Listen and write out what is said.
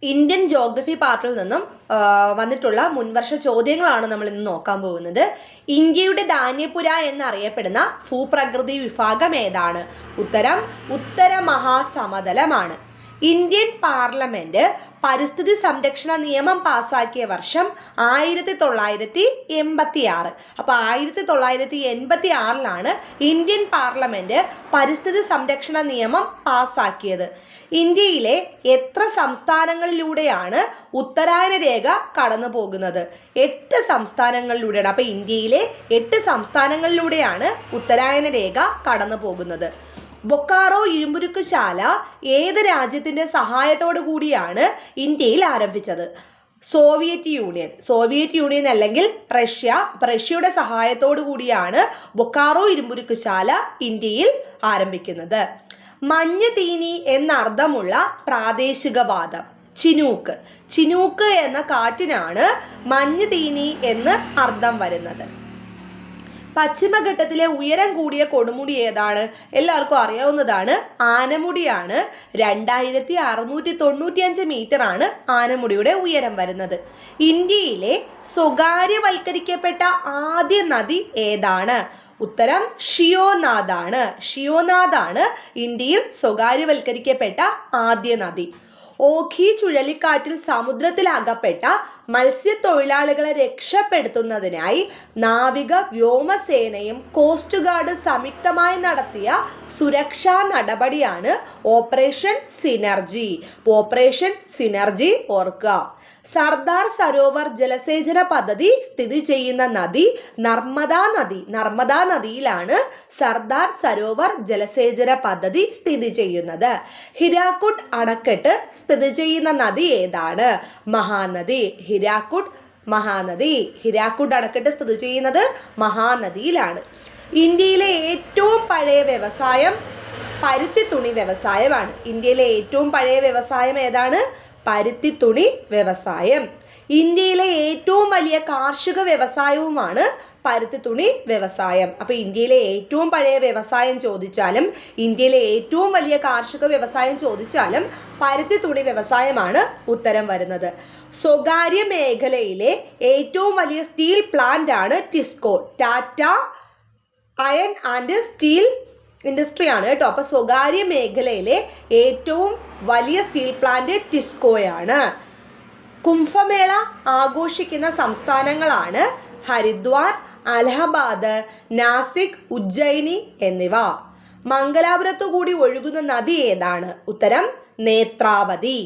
Indian geography പാർട്ടിൽ നിന്നും വന്നിട്ടുള്ള മുൻവർഷ ചോദ്യങ്ങളാണ് നമ്മൾ ഇന്ന് നോക്കാൻ പോകുന്നത്. ഇന്ത്യയുടെ ധാന്യപുര എന്നറിയപ്പെടുന്ന ഭൂപ്രകൃതി വിഭാഗം ഏതാണ്? ഉത്തരം ഉത്തര മഹാസമതലമാണ്. ഇന്ത്യൻ പാർലമെന്റ് പരിസ്ഥിതി സംരക്ഷണ നിയമം പാസാക്കിയ വർഷം 1986. അപ്പോൾ 1986 ഇന്ത്യൻ പാർലമെന്റ് പരിസ്ഥിതി സംരക്ഷണ നിയമം പാസാക്കിയത്. ഇന്ത്യയിലെ എത്ര സംസ്ഥാനങ്ങളിലൂടെയാണ് ഉത്തരായന രേഖ കടന്നു പോകുന്നത്? 8 സംസ്ഥാനങ്ങളിലൂടെയാണ്. അപ്പോൾ ഇന്ത്യയിലെ 8 സംസ്ഥാനങ്ങളിലൂടെയാണ് ഉത്തരായന രേഖ കടന്നു പോകുന്നത്. ബൊക്കാറോ ഇരുമ്പുരുക്കുശാല ഏത് രാജ്യത്തിന്റെ സഹായത്തോടു കൂടിയാണ് ഇന്ത്യയിൽ ആരംഭിച്ചത്? സോവിയറ്റ് യൂണിയൻ അല്ലെങ്കിൽ റഷ്യയുടെ സഹായത്തോടു കൂടിയാണ് ബൊക്കാറോ ഇരുമ്പുരുക്കുശാല ഇന്ത്യയിൽ ആരംഭിക്കുന്നത്. മഞ്ഞ് തീനി എന്നർത്ഥമുള്ള പ്രാദേശികവാദം ചിനൂക്ക് എന്ന കാറ്റിനാണ് മഞ്ഞ് തീനി എന്ന് അർത്ഥം വരുന്നത്. പശ്ചിമഘട്ടത്തിലെ ഉയരം കൂടിയ കൊടുമുടി ഏതാണ്? എല്ലാവർക്കും അറിയാവുന്നതാണ്, ആനമുടിയാണ്. 2695 മീറ്റർ ആണ് ആനമുടിയുടെ ഉയരം വരുന്നത്. ഇന്ത്യയിലെ സ്വകാര്യവൽക്കരിക്കപ്പെട്ട ആദ്യ നദി ഏതാണ്? ഉത്തരം ഷിയോനാഥാണ് ഇന്ത്യയിൽ സ്വകാര്യവൽക്കരിക്കപ്പെട്ട ആദ്യ നദി. ഓഖി ചുഴലിക്കാറ്റിൽ സമുദ്രത്തിൽ അകപ്പെട്ട മത്സ്യത്തൊഴിലാളികളെ രക്ഷപ്പെടുത്തുന്നതിനായി നാവിക വ്യോമസേനയും കോസ്റ്റ് ഗാർഡ് സംയുക്തമായി നടത്തിയ സുരക്ഷാ നടപടിയാണ് ഓപ്പറേഷൻ സിനർജി. ഓർക്കുക. സർദാർ സരോവർ ജലസേചന പദ്ധതി സ്ഥിതി ചെയ്യുന്ന നദി നർമ്മദാ നദിയിലാണ് സർദാർ സരോവർ ജലസേചന പദ്ധതി സ്ഥിതി ചെയ്യുന്നത്. ഹിരാക്കുഡ് അണക്കെട്ട് സ്ഥിതി ചെയ്യുന്ന നദി ഏതാണ്? മഹാനദി. ഹിരാക്കുഡ് അണക്കെട്ട് സ്ഥിതി ചെയ്യുന്നത് മഹാനദിയിലാണ്. ഇന്ത്യയിലെ ഏറ്റവും പഴയ വ്യവസായം പരുത്തിത്തുണി വ്യവസായമാണ്. ഇന്ത്യയിലെ ഏറ്റവും പഴയ വ്യവസായം ഏതാണ്? പരുത്തിത്തുണി വ്യവസായം. ഇന്ത്യയിലെ ഏറ്റവും വലിയ കാർഷിക വ്യവസായവുമാണ് പരുത്തിത്തുണി വ്യവസായം. അപ്പൊ ഇന്ത്യയിലെ ഏറ്റവും പഴയ വ്യവസായം ചോദിച്ചാലും ഇന്ത്യയിലെ ഏറ്റവും വലിയ കാർഷിക വ്യവസായം ചോദിച്ചാലും പരുത്തിത്തുണി വ്യവസായമാണ് ഉത്തരം വരുന്നത്. സ്വകാര്യ മേഖലയിലെ ഏറ്റവും വലിയ സ്റ്റീൽ പ്ലാന്റ് ആണ് TISCO. Tata iron and steel industry ആണ് കേട്ടോ. അപ്പൊ സ്വകാര്യ മേഖലയിലെ ഏറ്റവും വലിയ സ്റ്റീൽ പ്ലാന്റ് ടിസ്കോയാണ്. കുംഭമേള ആഘോഷിക്കുന്ന സംസ്ഥാനങ്ങളാണ് ഹരിദ്വാർ, അലഹബാദ്, നാസിക്, ഉജ്ജയിനി എന്നിവ. മംഗലാപുരത്തു കൂടി ഒഴുകുന്ന നദി ഏതാണ്? ഉത്തരം നേത്രാവതി.